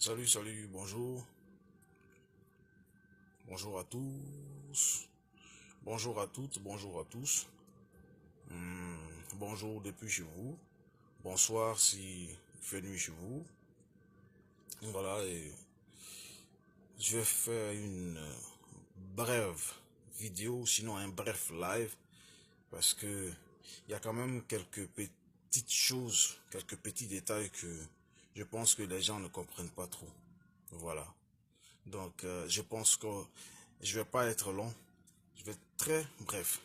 Salut, salut, bonjour. Bonjour à tous. Bonjour à toutes, bonjour à tous. Bonjour depuis chez vous. Bonsoir si il fait nuit chez vous. Voilà, et je vais faire une brève vidéo, sinon un bref live, parce que il y a quand même quelques petites choses, quelques petits détails que je pense que les gens ne comprennent pas trop. Voilà. Donc, je pense que je vais pas être long. Je vais être très bref.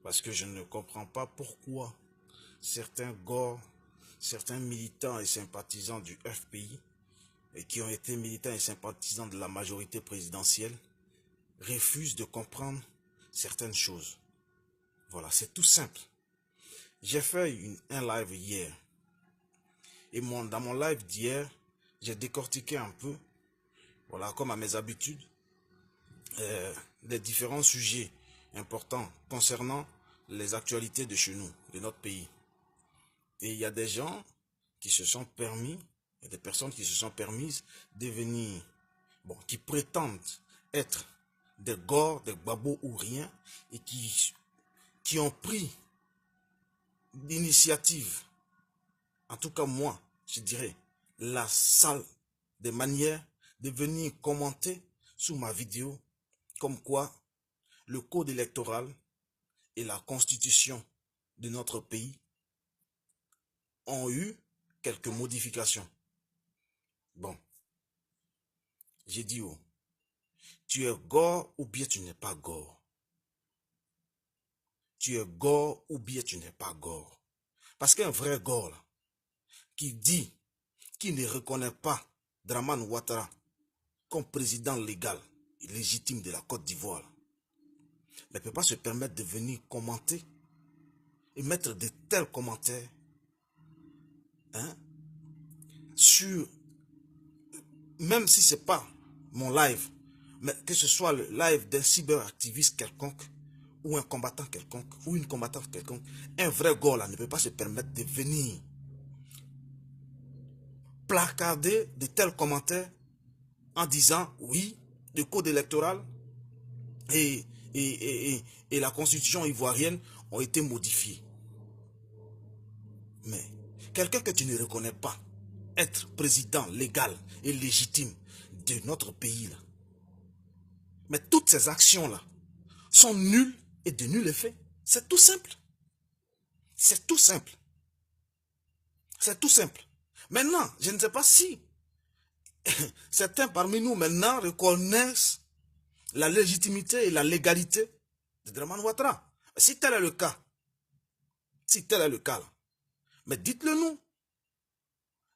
Parce que je ne comprends pas pourquoi certains gars, certains militants et sympathisants du FPI, et qui ont été militants et sympathisants de la majorité présidentielle, refusent de comprendre certaines choses. Voilà, c'est tout simple. J'ai fait un live hier. Et dans mon live d'hier, j'ai décortiqué un peu, voilà, comme à mes habitudes, les différents sujets importants concernant les actualités de chez nous, de notre pays. Et il y a des gens qui se sont permis, il y a des personnes qui se sont permises de venir, bon, qui prétendent être des gors, des babos ou rien, et qui ont pris l'initiative, en tout cas moi, je dirais, la salle des manières de venir commenter sous ma vidéo, comme quoi le code électoral et la constitution de notre pays ont eu quelques modifications. Bon, j'ai dit, oh, tu es gore ou bien tu n'es pas gore. Tu es gore ou bien tu n'es pas gore. Parce qu'un vrai gore, là, qui dit, qui ne reconnaît pas Dramane Ouattara comme président légal et légitime de la Côte d'Ivoire, ne peut pas se permettre de venir commenter et mettre de tels commentaires, hein, sur, même si ce n'est pas mon live, mais que ce soit le live d'un cyberactiviste quelconque, ou un combattant quelconque, ou une combattante quelconque, un vrai gars là ne peut pas se permettre de venir placarder de tels commentaires en disant oui, le code électoral et, et la constitution ivoirienne ont été modifiés. Mais quelqu'un que tu ne reconnais pas être président légal et légitime de notre pays là, mais toutes ces actions là sont nulles et de nul effet. C'est tout simple. C'est tout simple. C'est tout simple. Maintenant, je ne sais pas si certains parmi nous maintenant reconnaissent la légitimité et la légalité de Dramane Ouattara. Si tel est le cas, là, mais dites-le nous.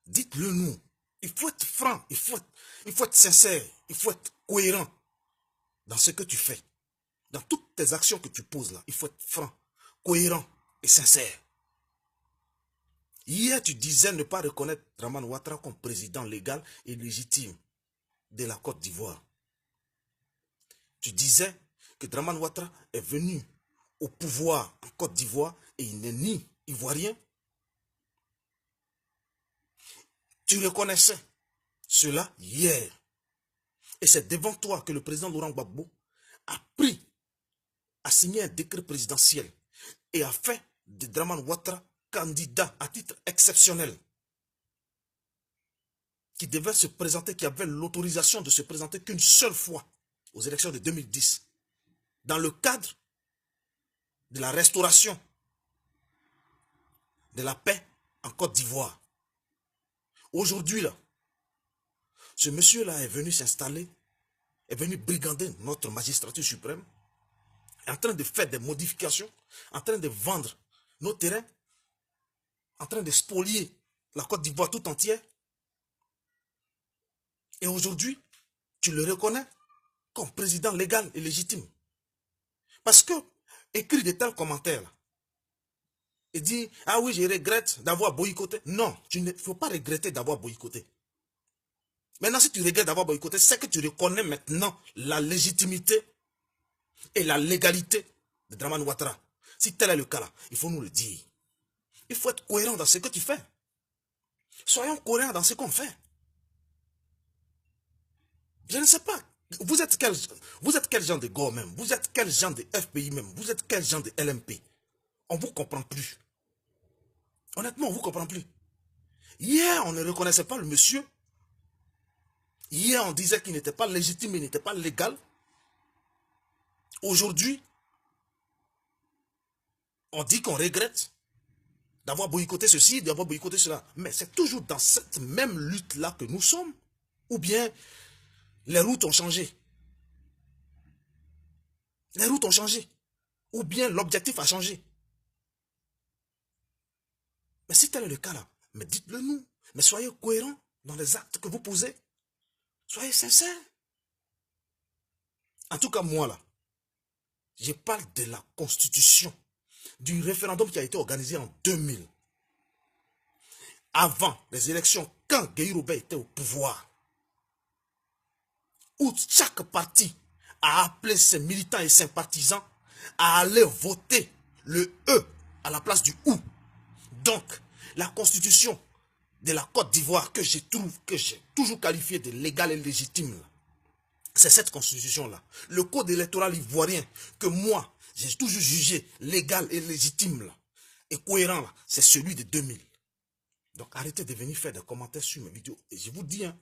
Dites-le nous. Il faut être franc, il faut être sincère, il faut être cohérent dans ce que tu fais. Dans toutes tes actions que tu poses là, il faut être franc, cohérent et sincère. Hier, tu disais ne pas reconnaître Dramane Ouattara comme président légal et légitime de la Côte d'Ivoire. Tu disais que Dramane Ouattara est venu au pouvoir en Côte d'Ivoire et il n'est ni ivoirien. Tu reconnaissais cela hier. Et c'est devant toi que le président Laurent Gbagbo a signé un décret présidentiel et a fait de Dramane Ouattara candidat à titre exceptionnel qui devait se présenter, qui avait l'autorisation de se présenter qu'une seule fois aux élections de 2010 dans le cadre de la restauration de la paix en Côte d'Ivoire. Aujourd'hui, là, ce monsieur-là est venu s'installer, est venu brigander notre magistrature suprême, est en train de faire des modifications, en train de vendre nos terrains, en train de spolier la Côte d'Ivoire tout entière. Et aujourd'hui, tu le reconnais comme président légal et légitime. Parce que, écrit de tels commentaires, là, et dit, ah oui, je regrette d'avoir boycotté. Non, il ne faut pas regretter d'avoir boycotté. Maintenant, si tu regrettes d'avoir boycotté, c'est que tu reconnais maintenant la légitimité et la légalité de Dramane Ouattara. Si tel est le cas là, il faut nous le dire. Il faut être cohérent dans ce que tu fais. Soyons cohérents dans ce qu'on fait. Je ne sais pas. Vous êtes quel genre de gars même? Vous êtes quel genre de FPI même? Vous êtes quel genre de LMP? On ne vous comprend plus. Honnêtement, on ne vous comprend plus. Hier, on ne reconnaissait pas le monsieur. Hier, on disait qu'il n'était pas légitime, il n'était pas légal. Aujourd'hui, on dit qu'on regrette d'avoir boycotté ceci, d'avoir boycotté cela. Mais c'est toujours dans cette même lutte-là que nous sommes. Ou bien, les routes ont changé. Les routes ont changé. Ou bien, l'objectif a changé. Mais si tel est le cas là, mais dites-le nous. Mais soyez cohérents dans les actes que vous posez. Soyez sincères. En tout cas, moi là, je parle de la constitution, du référendum qui a été organisé en 2000. Avant les élections, quand Guy Robert était au pouvoir, où chaque parti a appelé ses militants et ses partisans à aller voter le E à la place du OU. Donc, la constitution de la Côte d'Ivoire que j'ai toujours qualifiée de légale et légitime, c'est cette constitution-là. Le code électoral ivoirien que moi, j'ai toujours jugé légal et légitime là, et cohérent, là, c'est celui de 2000. Donc arrêtez de venir faire des commentaires sur mes vidéos. Et je vous dis, hein,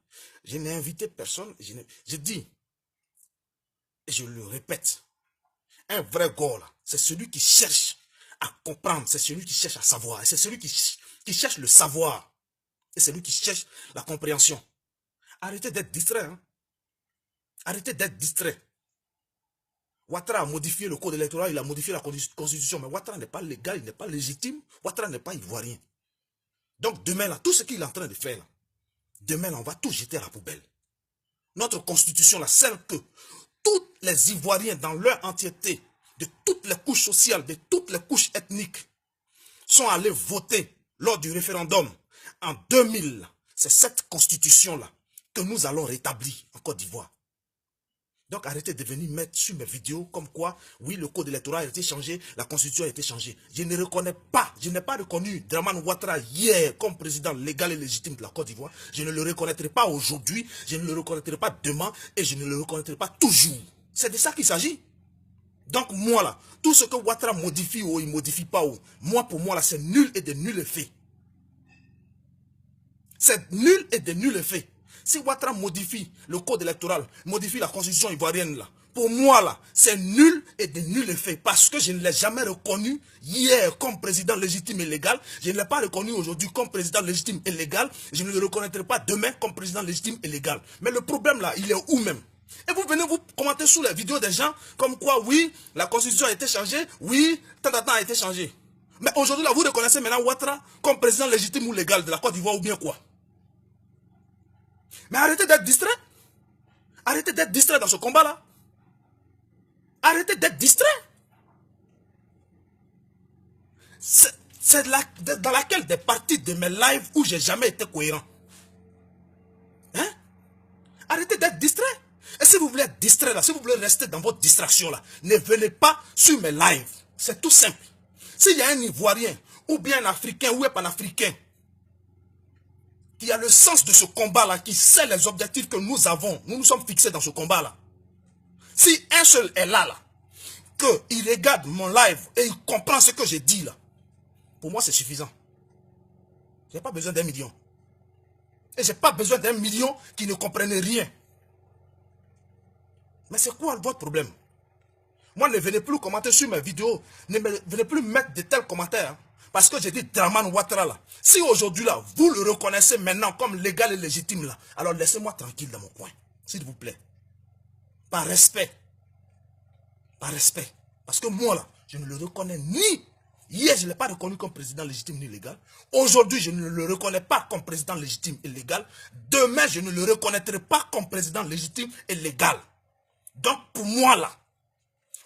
je n'ai invité personne. Je dis, et je le répète, un vrai gars là, c'est celui qui cherche à comprendre, c'est celui qui cherche à savoir, et c'est celui qui cherche le savoir, et c'est celui qui cherche la compréhension. Arrêtez d'être distrait, hein. Arrêtez d'être distrait. Ouattara a modifié le code électoral, il a modifié la constitution, mais Ouattara n'est pas légal, il n'est pas légitime, Ouattara n'est pas ivoirien. Donc demain là, tout ce qu'il est en train de faire là, demain là, on va tout jeter à la poubelle. Notre constitution là, celle que tous les Ivoiriens dans leur entièreté, de toutes les couches sociales, de toutes les couches ethniques, sont allés voter lors du référendum en 2000. C'est cette constitution là que nous allons rétablir en Côte d'Ivoire. Donc arrêtez de venir mettre sur mes vidéos comme quoi, oui, le code électoral a été changé, la constitution a été changée. Je ne reconnais pas, je n'ai pas reconnu Dramane Ouattara hier comme président légal et légitime de la Côte d'Ivoire. Je ne le reconnaîtrai pas aujourd'hui, je ne le reconnaîtrai pas demain et je ne le reconnaîtrai pas toujours. C'est de ça qu'il s'agit. Donc moi là, tout ce que Ouattara modifie ou il ne modifie pas, moi pour moi là, c'est nul et de nul effet. C'est nul et de nul effet. Si Ouattara modifie le code électoral, modifie la constitution ivoirienne là, pour moi là, c'est nul et de nul effet. Parce que je ne l'ai jamais reconnu hier comme président légitime et légal. Je ne l'ai pas reconnu aujourd'hui comme président légitime et légal. Je ne le reconnaîtrai pas demain comme président légitime et légal. Mais le problème là, il est où même? Et vous venez vous commenter sous les vidéos des gens comme quoi, oui, la constitution a été changée, oui, tant a été changé. Mais aujourd'hui là, vous reconnaissez maintenant Ouattara comme président légitime ou légal de la Côte d'Ivoire ou bien quoi? Mais arrêtez d'être distrait. Arrêtez d'être distrait dans ce combat-là. Arrêtez d'être distrait. C'est dans laquelle des parties de mes lives où j'ai jamais été cohérent. Hein? Arrêtez d'être distrait. Et si vous voulez être distrait là, si vous voulez rester dans votre distraction là, ne venez pas sur mes lives. C'est tout simple. S'il y a un Ivoirien, ou bien un Africain, ou un Panafricain, qui a le sens de ce combat-là, qui sait les objectifs que nous avons, nous nous sommes fixés dans ce combat-là. Si un seul est là, qu'il regarde mon live et il comprend ce que j'ai dit là, pour moi c'est suffisant. Je n'ai pas besoin d'1 million. Et je n'ai pas besoin d'1 million qui ne comprenne rien. Mais c'est quoi votre problème? Moi, ne venez plus commenter sur mes vidéos, ne venez plus mettre de tels commentaires. Hein. Parce que j'ai dit Dramane Ouattara là. Si aujourd'hui là, vous le reconnaissez maintenant comme légal et légitime là, alors laissez-moi tranquille dans mon coin. S'il vous plaît. Par respect. Par respect. Parce que moi là, je ne le reconnais ni. Hier, je ne l'ai pas reconnu comme président légitime ni légal. Aujourd'hui, je ne le reconnais pas comme président légitime et légal. Demain, je ne le reconnaîtrai pas comme président légitime et légal. Donc pour moi là,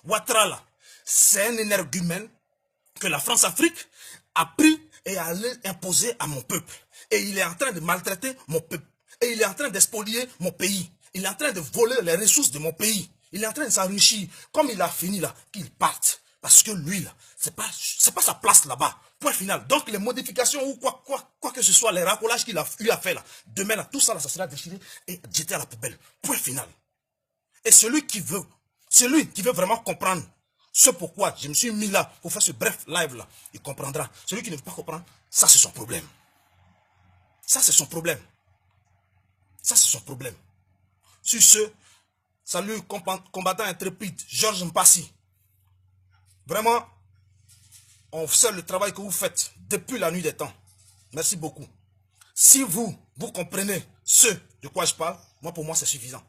Ouattara là, c'est un énergumène que la France-Afrique a pris et a imposé à mon peuple. Et il est en train de maltraiter mon peuple. Et il est en train d'expolier mon pays. Il est en train de voler les ressources de mon pays. Il est en train de s'enrichir. Comme il a fini là, qu'il parte. Parce que lui là, c'est pas sa place là-bas Point final. Donc les modifications ou quoi que ce soit, les racolages qu'il a fait là, demain là, tout ça là, ça sera déchiré et jeté à la poubelle. Point final. Et celui qui veut vraiment comprendre ce pourquoi je me suis mis là pour faire ce bref live là, il comprendra. Celui qui ne veut pas comprendre, ça c'est son problème. Ça c'est son problème. Ça c'est son problème. Sur ce, salut combattant intrépide, Georges Mpassi. Vraiment, on sait le travail que vous faites depuis la nuit des temps. Merci beaucoup. Si vous comprenez ce de quoi je parle, moi pour moi c'est suffisant.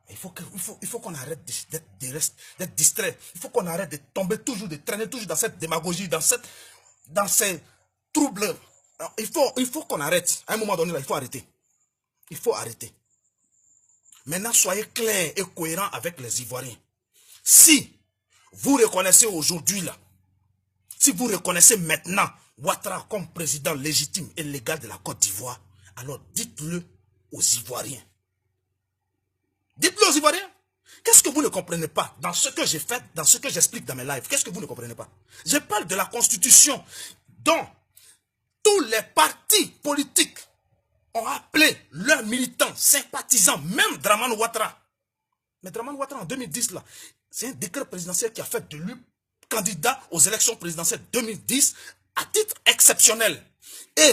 Il faut qu'on arrête d'être distrait. Il faut qu'on arrête de tomber toujours, de traîner toujours dans cette démagogie, dans ces troubles. Alors, il faut qu'on arrête. À un moment donné, là, il faut arrêter. Il faut arrêter. Maintenant, soyez clairs et cohérents avec les Ivoiriens. Si vous reconnaissez aujourd'hui, là, si vous reconnaissez maintenant Ouattara comme président légitime et légal de la Côte d'Ivoire, alors dites-le aux Ivoiriens. Dites-le aux Ivoiriens. Qu'est-ce que vous ne comprenez pas dans ce que j'ai fait, dans ce que j'explique dans mes lives? Qu'est-ce que vous ne comprenez pas? Je parle de la Constitution dont tous les partis politiques ont appelé leurs militants, sympathisants, même Dramane Ouattara. Mais Dramane Ouattara en 2010, là, c'est un décret présidentiel qui a fait de lui candidat aux élections présidentielles 2010 à titre exceptionnel. Et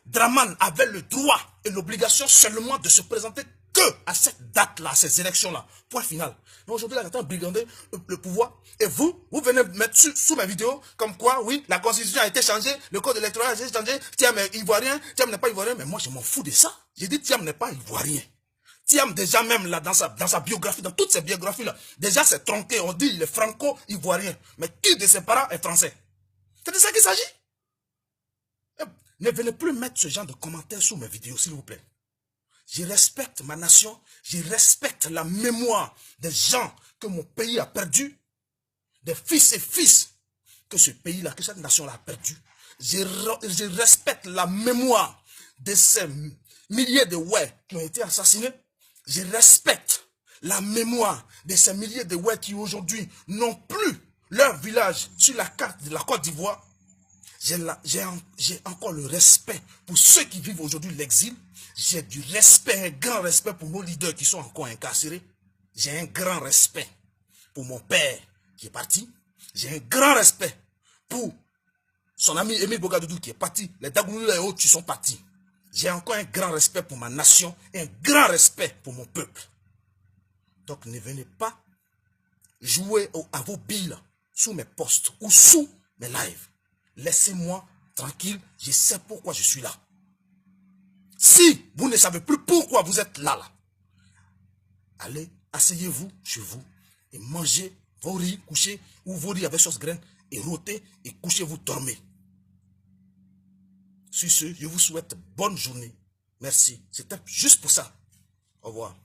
Dramane avait le droit et l'obligation seulement de se présenter que à cette date-là, à ces élections-là. Point final. Mais aujourd'hui, là, on est en train de brigander le pouvoir. Et vous venez mettre sous mes vidéos comme quoi, oui, la constitution a été changée, le code électoral a été changé, Thiam est ivoirien, Thiam n'est pas ivoirien. Mais moi, je m'en fous de ça. J'ai dit Thiam n'est pas ivoirien. Thiam, déjà même là, dans sa biographie, dans toutes ses biographies-là, déjà c'est tronqué. On dit il est franco-ivoirien. Mais qui de ses parents est français? C'est de ça qu'il s'agit. Ne venez plus mettre ce genre de commentaires sous mes vidéos, s'il vous plaît. Je respecte ma nation, je respecte la mémoire des gens que mon pays a perdu, des fils et fils que ce pays-là, que cette nation-là a perdu. Je respecte la mémoire de ces milliers de ouais qui ont été assassinés. Je respecte la mémoire de ces milliers de ouais qui aujourd'hui n'ont plus leur village sur la carte de la Côte d'Ivoire. J'ai encore le respect pour ceux qui vivent aujourd'hui l'exil. J'ai du respect, un grand respect pour nos leaders qui sont encore incarcérés. J'ai un grand respect pour mon père qui est parti. J'ai un grand respect pour son ami Émile Bogadoudou qui est parti. Les Dagoulou et autres qui sont partis. J'ai encore un grand respect pour ma nation et un grand respect pour mon peuple. Donc ne venez pas jouer à vos billes sous mes posts ou sous mes lives. Laissez-moi tranquille, je sais pourquoi je suis là. Si vous ne savez plus pourquoi vous êtes là, allez, asseyez-vous chez vous et mangez vos riz, couchez, ou vos riz avec sauce graine, et rôtez et couchez-vous, dormez. Sur ce, je vous souhaite bonne journée. Merci. C'était juste pour ça. Au revoir.